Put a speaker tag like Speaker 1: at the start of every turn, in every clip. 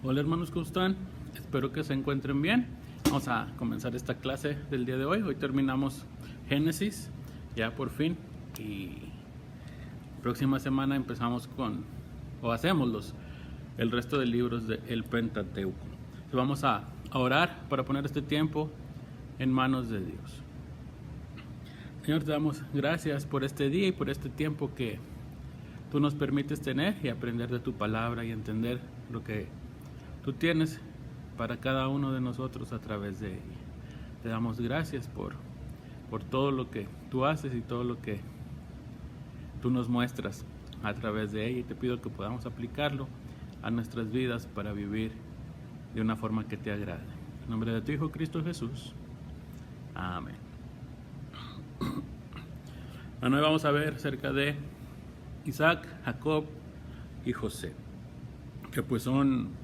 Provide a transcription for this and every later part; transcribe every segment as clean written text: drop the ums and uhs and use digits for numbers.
Speaker 1: Hola hermanos, ¿cómo están? Espero que se encuentren bien. Vamos a comenzar esta clase del día de hoy. Hoy terminamos Génesis, ya por fin. Y próxima semana empezamos hacemos el resto de libros del Pentateuco. Entonces vamos a orar para poner este tiempo en manos de Dios. Señor, te damos gracias por este día y por este tiempo que tú nos permites tener y aprender de tu palabra y entender lo que tú tienes para cada uno de nosotros a través de ella. Te damos gracias por todo lo que tú haces y todo lo que tú nos muestras a través de ella, y te pido que podamos aplicarlo a nuestras vidas para vivir de una forma que te agrade. En nombre de tu Hijo Cristo Jesús. Amén. Bueno, hoy vamos a ver acerca de Isaac, Jacob y José, que pues son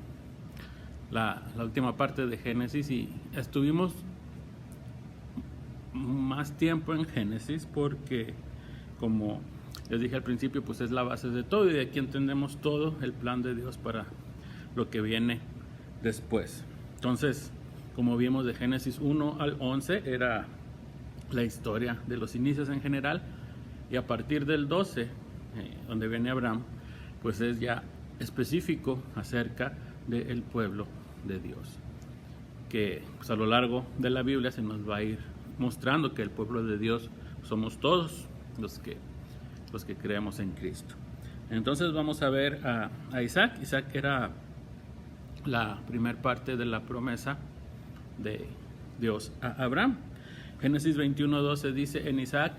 Speaker 1: la última parte de Génesis, y estuvimos más tiempo en Génesis porque, como les dije al principio, pues es la base de todo, y de aquí entendemos todo el plan de Dios para lo que viene después. Entonces, como vimos, de Génesis 1 al 11 era la historia de los inicios en general, y a partir del 12, donde viene Abraham, pues es ya específico acerca del pueblo de Dios, que pues a lo largo de la Biblia se nos va a ir mostrando que el pueblo de Dios somos todos los que creemos en Cristo. Entonces vamos a ver a Isaac. Isaac era la primera parte de la promesa de Dios a Abraham. Génesis 21:12 dice: en Isaac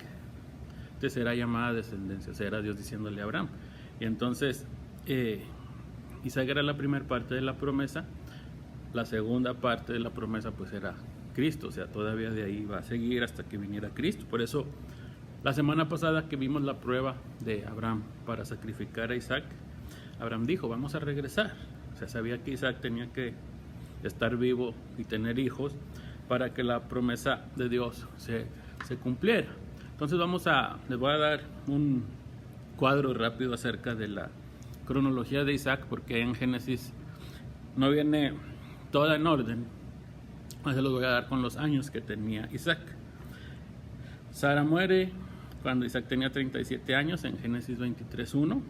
Speaker 1: te será llamada descendencia. O sea, era Dios diciéndole a Abraham. Y entonces Isaac era la primera parte de la promesa. La segunda parte de la promesa pues era Cristo. O sea, todavía de ahí va a seguir hasta que viniera Cristo. Por eso la semana pasada que vimos la prueba de Abraham para sacrificar a Isaac, Abraham dijo: vamos a regresar. O sea, sabía que Isaac tenía que estar vivo y tener hijos para que la promesa de Dios se cumpliera. Entonces les voy a dar un cuadro rápido acerca de la cronología de Isaac, porque en Génesis no viene toda en orden. Se los voy a dar con los años que tenía Isaac. Sara muere cuando Isaac tenía 37 años en Génesis 23:1,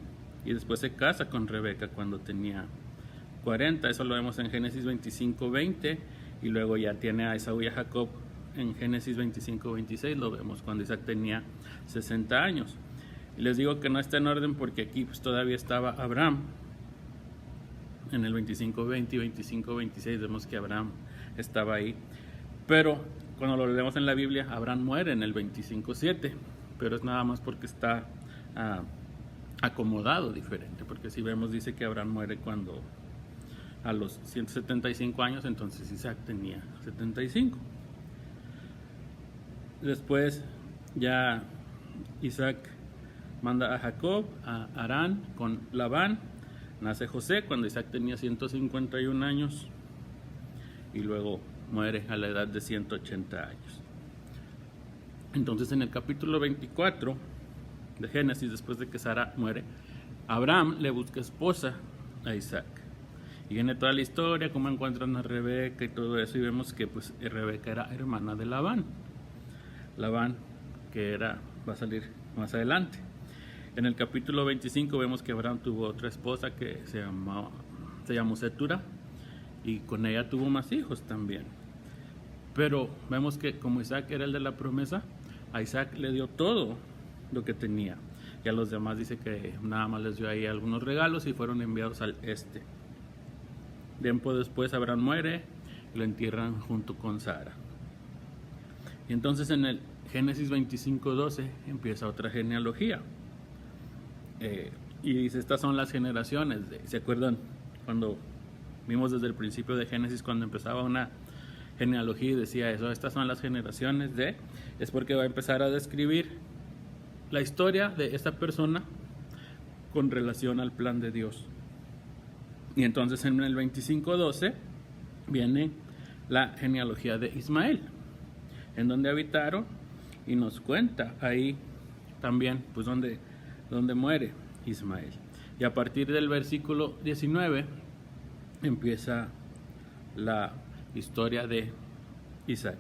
Speaker 1: y después se casa con Rebeca cuando tenía 40. Eso lo vemos en Génesis 25:20, y luego ya tiene a Esaú y a Jacob en Génesis 25:26. Lo vemos cuando Isaac tenía 60 años. Y les digo que no está en orden porque aquí pues todavía estaba Abraham. En el 25:20 y 25:26 vemos que Abraham estaba ahí. Pero cuando lo leemos en la Biblia, Abraham muere en el 25:7. Pero es nada más porque está acomodado diferente. Porque si vemos, dice que Abraham muere cuando a los 175 años, entonces Isaac tenía 75. Después ya Isaac manda a Jacob a Harán con Labán. Nace José cuando Isaac tenía 151 años, y luego muere a la edad de 180 años. Entonces en el capítulo 24 de Génesis, después de que Sara muere, Abraham le busca esposa a Isaac. Y viene toda la historia, cómo encuentran a Rebeca y todo eso, y vemos que pues Rebeca era hermana de Labán. Labán, que va a salir más adelante. En el capítulo 25 vemos que Abraham tuvo otra esposa que se llamó Setura, y con ella tuvo más hijos también. Pero vemos que como Isaac era el de la promesa, a Isaac le dio todo lo que tenía, y a los demás dice que nada más les dio ahí algunos regalos y fueron enviados al este. Tiempo después Abraham muere y lo entierran junto con Sara. Y entonces en el Génesis 25:12 empieza otra genealogía. Y dice: estas son las generaciones. ¿Se acuerdan cuando vimos desde el principio de Génesis, cuando empezaba una genealogía y decía eso? Estas son las generaciones de... Es porque va a empezar a describir la historia de esta persona con relación al plan de Dios. Y entonces en el 25:12 viene la genealogía de Ismael, en donde habitaron, y nos cuenta ahí también pues donde muere Ismael. Y a partir del versículo 19 empieza la historia de Isaac.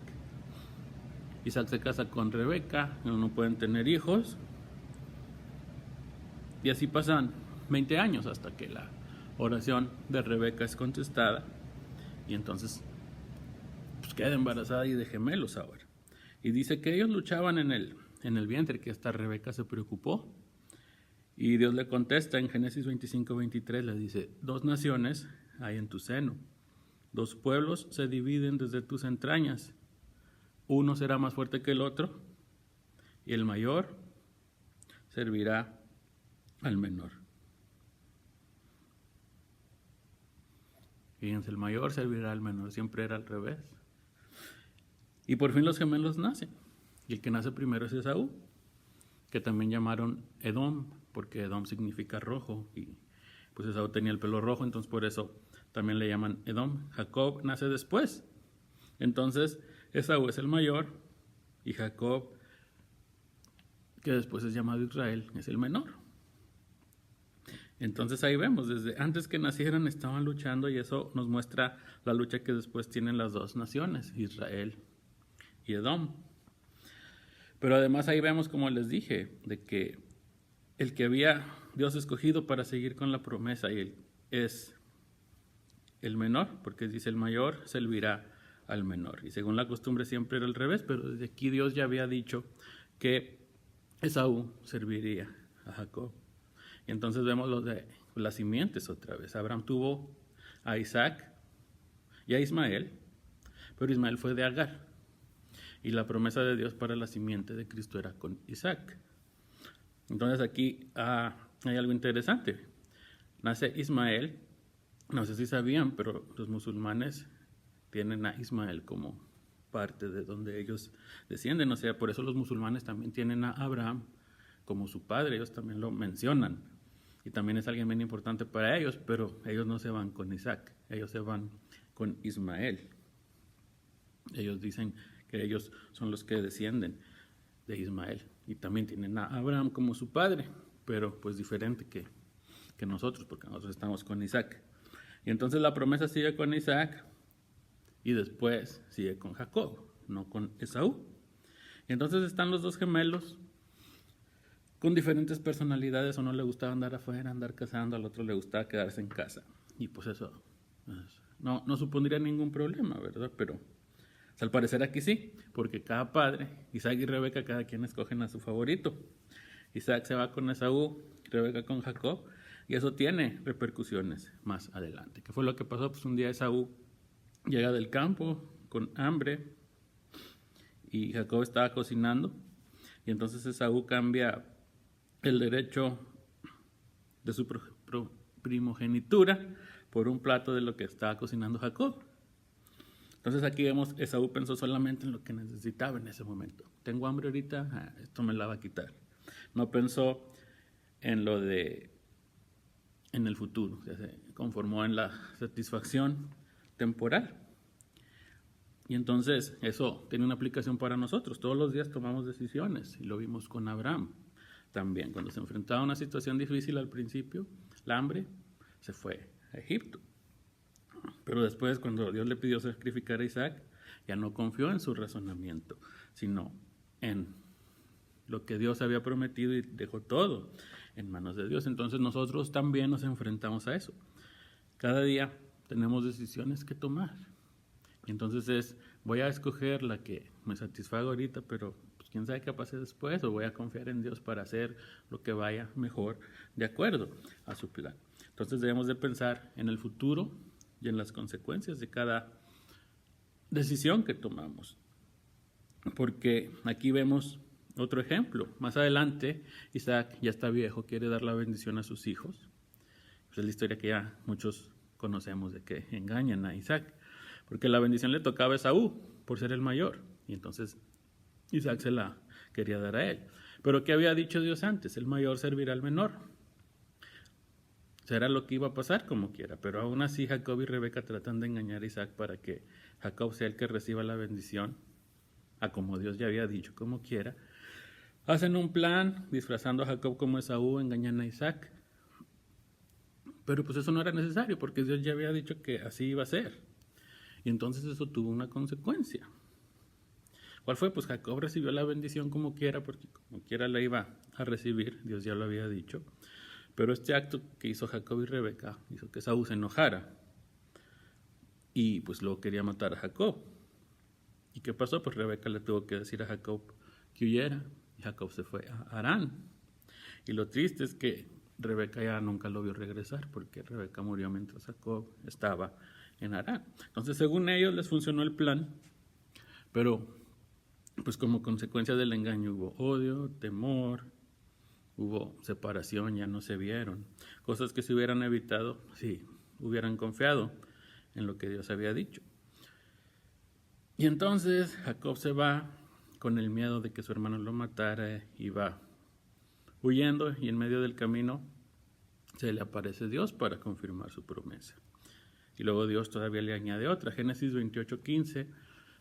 Speaker 1: Isaac se casa con Rebeca, no pueden tener hijos, y así pasan 20 años hasta que la oración de Rebeca es contestada, y entonces pues queda embarazada y de gemelos ahora. Y dice que ellos luchaban en el vientre, que hasta Rebeca se preocupó. Y Dios le contesta en Génesis 25-23, le dice: 2 naciones hay en tu seno, 2 pueblos se dividen desde tus entrañas, uno será más fuerte que el otro, y el mayor servirá al menor. Fíjense, el mayor servirá al menor, siempre era al revés. Y por fin los gemelos nacen, y el que nace primero es Esaú, que también llamaron Edom, porque Edom significa rojo, y pues Esaú tenía el pelo rojo, entonces por eso también le llaman Edom. Jacob nace después, entonces Esaú es el mayor, y Jacob, que después es llamado Israel, es el menor. Entonces ahí vemos, desde antes que nacieran estaban luchando, y eso nos muestra la lucha que después tienen las 2 naciones, Israel y Edom. Pero además ahí vemos, como les dije, de que el que había Dios escogido para seguir con la promesa y él es el menor, porque dice: el mayor servirá al menor. Y según la costumbre siempre era al revés, pero desde aquí Dios ya había dicho que Esaú serviría a Jacob. Y entonces vemos lo de las simientes otra vez. Abraham tuvo a Isaac y a Ismael, pero Ismael fue de Agar. Y la promesa de Dios para la simiente de Cristo era con Isaac. Entonces aquí hay algo interesante. Nace Ismael, no sé si sabían, pero los musulmanes tienen a Ismael como parte de donde ellos descienden. O sea, por eso los musulmanes también tienen a Abraham como su padre, ellos también lo mencionan. Y también es alguien bien importante para ellos, pero ellos no se van con Isaac, ellos se van con Ismael. Ellos dicen que ellos son los que descienden de Ismael. Y también tienen a Abraham como su padre, pero pues diferente que nosotros, porque nosotros estamos con Isaac. Y entonces la promesa sigue con Isaac y después sigue con Jacob, no con Esaú. Y entonces están los 2 gemelos con diferentes personalidades. A uno le gustaba andar afuera, andar cazando, al otro le gustaba quedarse en casa. Y pues eso no supondría ningún problema, ¿verdad? Pero al parecer aquí sí, porque cada padre, Isaac y Rebeca, cada quien escogen a su favorito. Isaac se va con Esaú, Rebeca con Jacob, y eso tiene repercusiones más adelante. ¿Qué fue lo que pasó? Pues un día Esaú llega del campo con hambre y Jacob estaba cocinando, y entonces Esaú cambia el derecho de su primogenitura por un plato de lo que estaba cocinando Jacob. Entonces aquí vemos, Esaú pensó solamente en lo que necesitaba en ese momento. Tengo hambre ahorita, esto me la va a quitar. No pensó en lo en el futuro, o sea, se conformó en la satisfacción temporal. Y entonces eso tiene una aplicación para nosotros. Todos los días tomamos decisiones, y lo vimos con Abraham también. Cuando se enfrentaba a una situación difícil al principio, el hambre, se fue a Egipto. Pero después, cuando Dios le pidió sacrificar a Isaac, ya no confió en su razonamiento, sino en lo que Dios había prometido, y dejó todo en manos de Dios. Entonces nosotros también nos enfrentamos a eso. Cada día tenemos decisiones que tomar. Y entonces voy a escoger la que me satisfaga ahorita, pero pues, quién sabe qué pase después, o voy a confiar en Dios para hacer lo que vaya mejor de acuerdo a su plan. Entonces debemos de pensar en el futuro y en las consecuencias de cada decisión que tomamos. Porque aquí vemos otro ejemplo. Más adelante, Isaac ya está viejo, quiere dar la bendición a sus hijos. Pues es la historia que ya muchos conocemos, de que engañan a Isaac, porque la bendición le tocaba a Esaú por ser el mayor, y entonces Isaac se la quería dar a él. Pero ¿qué había dicho Dios antes? El mayor servirá al menor. Será lo que iba a pasar como quiera, pero aún así Jacob y Rebeca tratan de engañar a Isaac para que Jacob sea el que reciba la bendición, a como Dios ya había dicho, como quiera. Hacen un plan disfrazando a Jacob como Esaú, engañan a Isaac, Pero pues eso no era necesario porque Dios ya había dicho que así iba a ser. Y entonces eso tuvo una consecuencia. ¿Cuál fue? Pues Jacob recibió la bendición como quiera, porque como quiera la iba a recibir, Dios ya lo había dicho. Pero este acto que hizo Jacob y Rebeca hizo que Esaú se enojara. Y pues luego quería matar a Jacob. ¿Y qué pasó? Pues Rebeca le tuvo que decir a Jacob que huyera. Y Jacob se fue a Harán. Y lo triste es que Rebeca ya nunca lo vio regresar, porque Rebeca murió mientras Jacob estaba en Harán. Entonces, según ellos, les funcionó el plan, pero pues como consecuencia del engaño hubo odio, temor, hubo separación, ya no se vieron. Cosas que se hubieran evitado si hubieran confiado en lo que Dios había dicho. Y entonces Jacob se va con el miedo de que su hermano lo matara y va huyendo, y en medio del camino se le aparece Dios para confirmar su promesa. Y luego Dios todavía le añade otra. Génesis 28:15,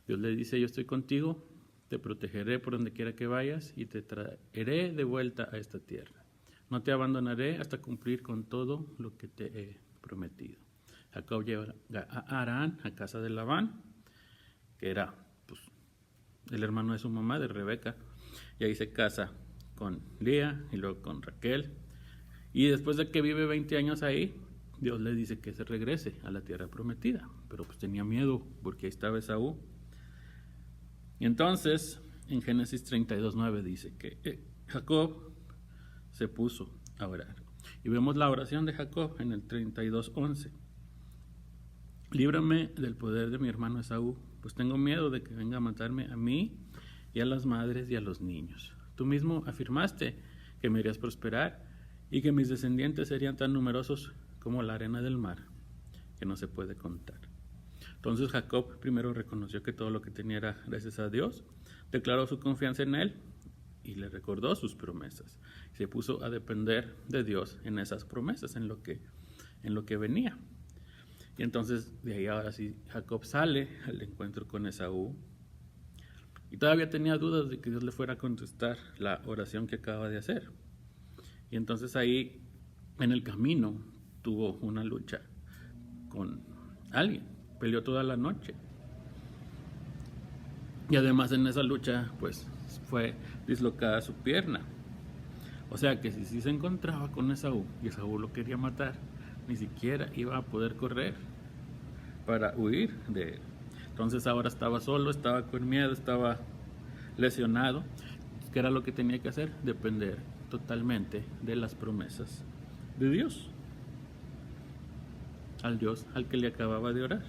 Speaker 1: Dios le dice: yo estoy contigo, te protegeré por donde quiera que vayas y te traeré de vuelta a esta tierra. No te abandonaré hasta cumplir con todo lo que te he prometido. Jacob llega a Harán, a casa de Labán, que era pues, el hermano de su mamá, de Rebeca, y ahí se casa con Lía y luego con Raquel. Y después de que vive 20 años ahí, Dios le dice que se regrese a la tierra prometida, pero pues tenía miedo porque ahí estaba Esaú. Y entonces, en Génesis 32:9 dice que Jacob se puso a orar. Y vemos la oración de Jacob en el 32:11. Líbrame del poder de mi hermano Esaú, pues tengo miedo de que venga a matarme a mí y a las madres y a los niños. Tú mismo afirmaste que me harías prosperar y que mis descendientes serían tan numerosos como la arena del mar, que no se puede contar. Entonces Jacob primero reconoció que todo lo que tenía era gracias a Dios, declaró su confianza en él y le recordó sus promesas. Se puso a depender de Dios en esas promesas, en lo que venía. Y entonces de ahí ahora sí Jacob sale al encuentro con Esaú. Y todavía tenía dudas de que Dios le fuera a contestar la oración que acaba de hacer. Y entonces ahí en el camino tuvo una lucha con alguien. Peleó toda la noche. Y además en esa lucha pues fue dislocada su pierna. O sea que si se encontraba con Esaú y Esaú lo quería matar, ni siquiera iba a poder correr para huir de él. Entonces ahora estaba solo, estaba con miedo, estaba lesionado. ¿Qué era lo que tenía que hacer? Depender totalmente de las promesas de Dios, al Dios al que le acababa de orar.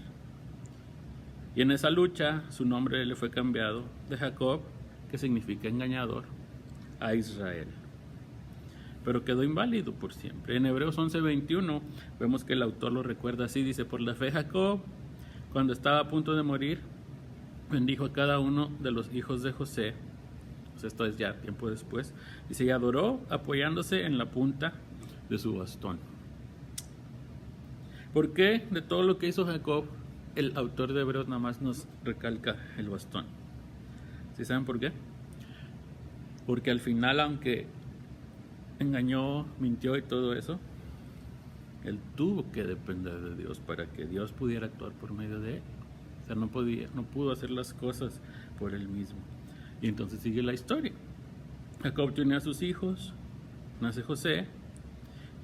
Speaker 1: Y en esa lucha su nombre le fue cambiado de Jacob, que significa engañador, a Israel. Pero quedó inválido por siempre. En Hebreos 11:21 vemos que el autor lo recuerda así, dice: por la fe Jacob, cuando estaba a punto de morir, bendijo a cada uno de los hijos de José. Pues esto es ya tiempo después. Dice: y adoró apoyándose en la punta de su bastón. ¿Por qué de todo lo que hizo Jacob, el autor de Hebreos nada más nos recalca el bastón? ¿Sí saben por qué? Porque al final, aunque engañó, mintió y todo eso, él tuvo que depender de Dios para que Dios pudiera actuar por medio de él. O sea, no pudo hacer las cosas por él mismo. Y entonces sigue la historia. Jacob tiene a sus hijos, nace José,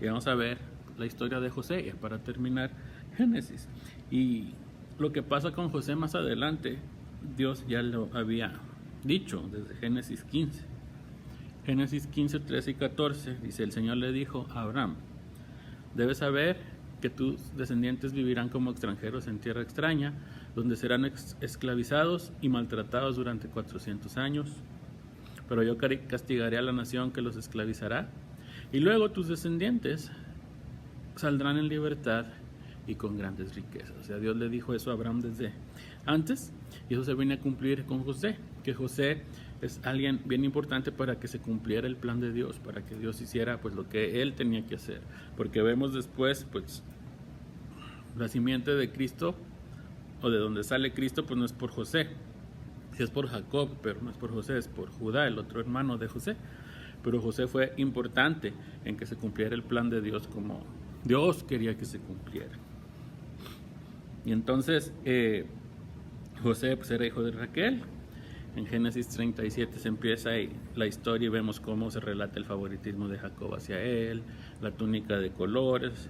Speaker 1: y vamos a ver la historia de José ya para terminar Génesis. Y lo que pasa con José más adelante, Dios ya lo había dicho desde Génesis 15. Génesis 15, 13 y 14 dice: el Señor le dijo a Abraham: debes saber que tus descendientes vivirán como extranjeros en tierra extraña, donde serán esclavizados y maltratados durante 400 años. Pero yo castigaré a la nación que los esclavizará, y luego tus descendientes saldrán en libertad y con grandes riquezas. O sea, Dios le dijo eso a Abraham desde antes, y eso se viene a cumplir con José, que José es alguien bien importante para que se cumpliera el plan de Dios, para que Dios hiciera pues lo que él tenía que hacer, porque vemos después pues la simiente de Cristo, o de donde sale Cristo, pues no es por José, sí es por Jacob, pero no es por José, es por Judá, el otro hermano de José. Pero José fue importante en que se cumpliera el plan de Dios como Dios quería que se cumpliera. Y entonces José pues, era hijo de Raquel. En Génesis 37 se empieza ahí la historia y vemos cómo se relata el favoritismo de Jacob hacia él, la túnica de colores.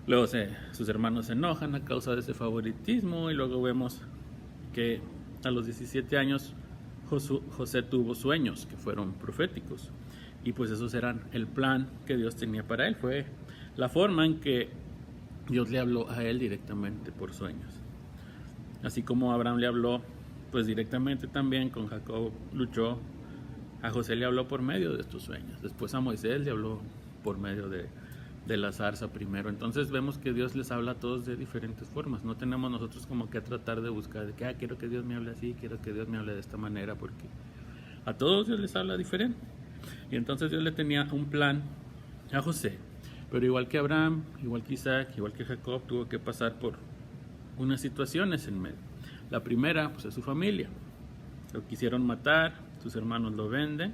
Speaker 1: Luego sus hermanos se enojan a causa de ese favoritismo y luego vemos que a los 17 años José tuvo sueños que fueron proféticos. Y pues esos eran el plan que Dios tenía para él. Fue la forma en que Dios le habló a él directamente por sueños. Así como Abraham le habló pues directamente también con Jacob luchó, a José le habló por medio de estos sueños. Después a Moisés le habló por medio de la zarza primero. Entonces vemos que Dios les habla a todos de diferentes formas. No tenemos nosotros como que tratar de buscar de que quiero que Dios me hable así, quiero que Dios me hable de esta manera, porque a todos Dios les habla diferente. Y entonces Dios le tenía un plan a José. Pero igual que Abraham, igual que Isaac, igual que Jacob, tuvo que pasar por unas situaciones en medio. La primera, pues es su familia. Lo quisieron matar, sus hermanos lo venden.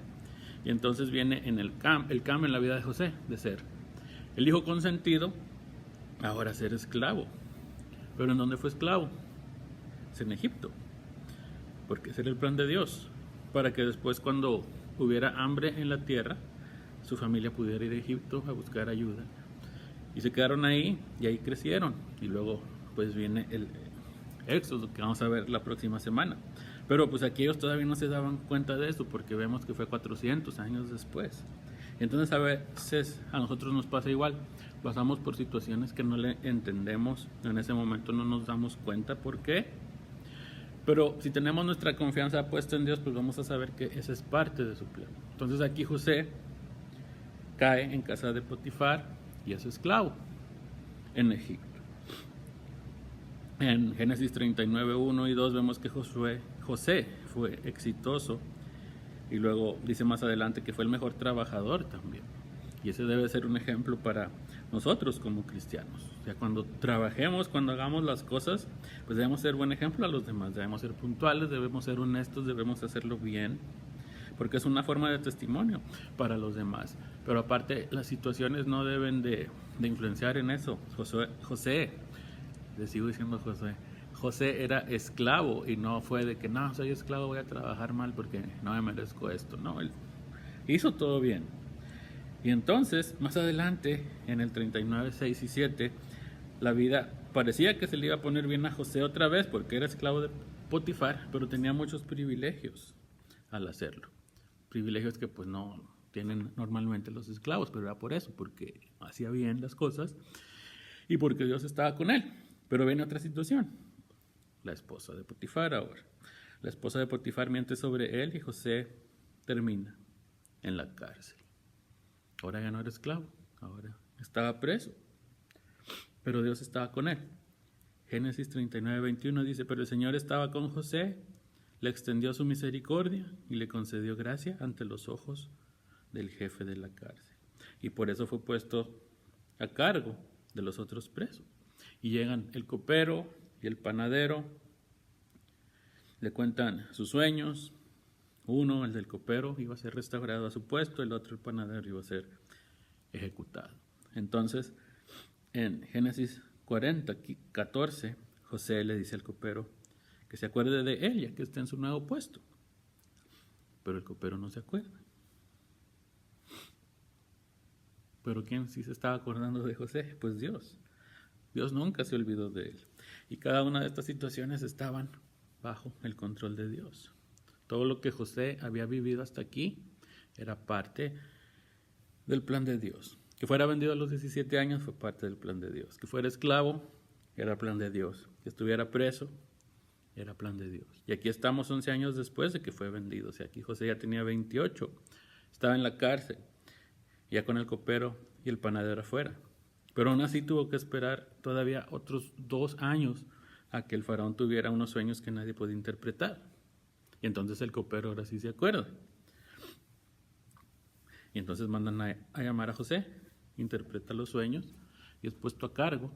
Speaker 1: Y entonces viene en el cambio en la vida de José, de ser el hijo consentido, ahora ser esclavo. ¿Pero en dónde fue esclavo? Es en Egipto. Porque ese era el plan de Dios. Para que después cuando hubiera hambre en la tierra, su familia pudiera ir a Egipto a buscar ayuda. Y se quedaron ahí y ahí crecieron. Y luego pues viene el Éxodo, que vamos a ver la próxima semana. Pero pues aquí ellos todavía no se daban cuenta de eso, porque vemos que fue 400 años después. Entonces a veces a nosotros nos pasa igual. Pasamos por situaciones que no le entendemos. En ese momento no nos damos cuenta por qué. Pero si tenemos nuestra confianza puesta en Dios, pues vamos a saber que esa es parte de su plan. Entonces aquí José cae en casa de Potifar y es esclavo en Egipto. En Génesis 39, 1 y 2 vemos que José fue exitoso y luego dice más adelante que fue el mejor trabajador también. Y ese debe ser un ejemplo para nosotros como cristianos. O sea, cuando trabajemos, cuando hagamos las cosas, pues debemos ser buen ejemplo a los demás. Debemos ser puntuales, debemos ser honestos, debemos hacerlo bien, porque es una forma de testimonio para los demás. Pero aparte, las situaciones no deben de influenciar en eso. José, le sigo diciendo José era esclavo y no fue de que no, soy esclavo, voy a trabajar mal porque no me merezco esto. No, él hizo todo bien. Y entonces, más adelante, en el 39, 6 y 7, la vida parecía que se le iba a poner bien a José otra vez porque era esclavo de Potifar, pero tenía muchos privilegios al hacerlo. Privilegios que pues no tienen normalmente los esclavos, pero era por eso, porque hacía bien las cosas y porque Dios estaba con él. Pero viene otra situación, la esposa de Potifar ahora. La esposa de Potifar miente sobre él y José termina en la cárcel. Ahora ya no era esclavo, ahora estaba preso, pero Dios estaba con él. Génesis 39, 21 dice, pero el Señor estaba con José, le extendió su misericordia y le concedió gracia ante los ojos del jefe de la cárcel. Y por eso fue puesto a cargo de los otros presos. Y llegan el copero y el panadero, le cuentan sus sueños. Uno, el del copero, iba a ser restaurado a su puesto, el otro, el panadero, iba a ser ejecutado. Entonces, en Génesis 40, 14, José le dice al copero que se acuerde de él, ya que está en su nuevo puesto. Pero el copero no se acuerda. Pero ¿quién sí se estaba acordando de José? Pues Dios. Dios nunca se olvidó de él. Y cada una de estas situaciones estaban bajo el control de Dios. Todo lo que José había vivido hasta aquí era parte del plan de Dios. Que fuera vendido a los 17 años fue parte del plan de Dios. Que fuera esclavo era plan de Dios. Que estuviera preso era plan de Dios. Y aquí estamos 11 años después de que fue vendido. O sea, aquí José ya tenía 28. Estaba en la cárcel, ya con el copero y el panadero afuera. Pero aún así tuvo que esperar todavía otros 2 años a que el faraón tuviera unos sueños que nadie podía interpretar. Y entonces el copero ahora sí se acuerda. Y entonces mandan a llamar a José, interpreta los sueños y es puesto a cargo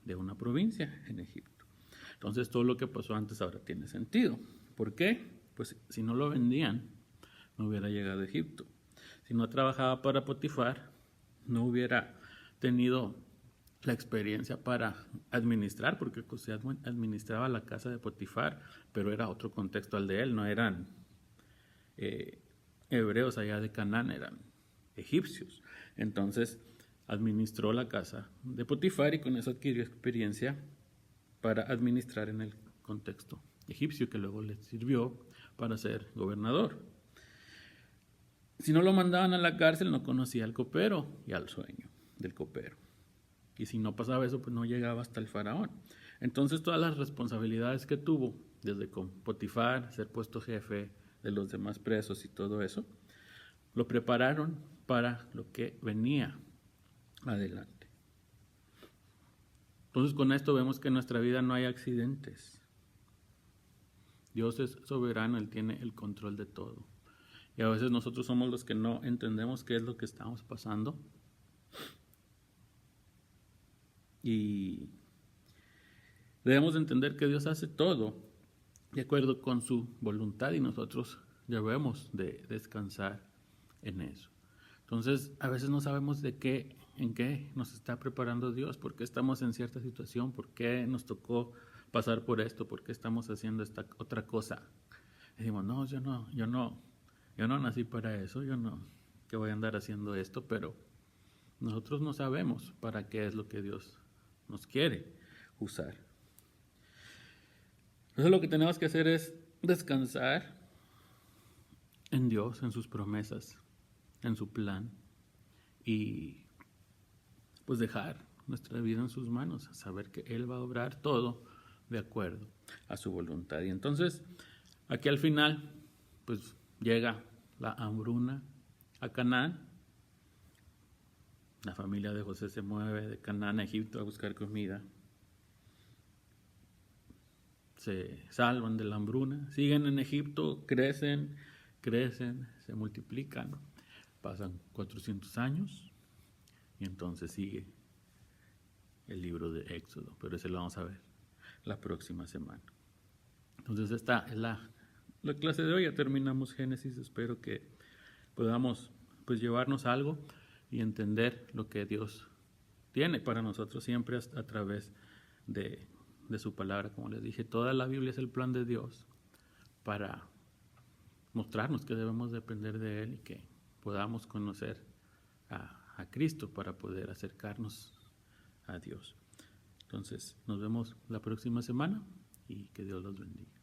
Speaker 1: de una provincia en Egipto. Entonces todo lo que pasó antes ahora tiene sentido. ¿Por qué? Pues si no lo vendían, no hubiera llegado a Egipto. Si no trabajaba para Potifar, no hubiera tenido la experiencia para administrar, porque José administraba la casa de Potifar, pero era otro contexto al de él, no eran hebreos allá de Canaán, eran egipcios. Entonces administró la casa de Potifar y con eso adquirió experiencia para administrar en el contexto egipcio, que luego le sirvió para ser gobernador. Si no lo mandaban a la cárcel, no conocía al copero y al sueño del copero. Y si no pasaba eso, pues no llegaba hasta el faraón. Entonces todas las responsabilidades que tuvo, desde con Potifar, ser puesto jefe de los demás presos y todo eso, lo prepararon para lo que venía adelante. Entonces con esto vemos que en nuestra vida no hay accidentes. Dios es soberano, Él tiene el control de todo. Y a veces nosotros somos los que no entendemos qué es lo que estamos pasando. Y debemos entender que Dios hace todo de acuerdo con su voluntad y nosotros debemos de descansar en eso. Entonces, a veces no sabemos en qué nos está preparando Dios, por qué estamos en cierta situación, por qué nos tocó pasar por esto, por qué estamos haciendo esta otra cosa. Y decimos, no, yo no nací para eso, yo no, que voy a andar haciendo esto, pero nosotros no sabemos para qué es lo que Dios nos quiere usar. Entonces lo que tenemos que hacer es descansar en Dios, en sus promesas, en su plan y pues dejar nuestra vida en sus manos, saber que Él va a obrar todo de acuerdo a su voluntad. Y entonces aquí al final pues llega la hambruna a Canaán. La familia de José se mueve de Canaán a Egipto a buscar comida. Se salvan de la hambruna, siguen en Egipto, crecen, se multiplican. Pasan 400 años y entonces sigue el libro de Éxodo, pero ese lo vamos a ver la próxima semana. Entonces esta es la clase de hoy, ya terminamos Génesis, espero que podamos pues llevarnos algo y entender lo que Dios tiene para nosotros siempre a través de su palabra. Como les dije, toda la Biblia es el plan de Dios para mostrarnos que debemos depender de Él y que podamos conocer a Cristo para poder acercarnos a Dios. Entonces, nos vemos la próxima semana y que Dios los bendiga.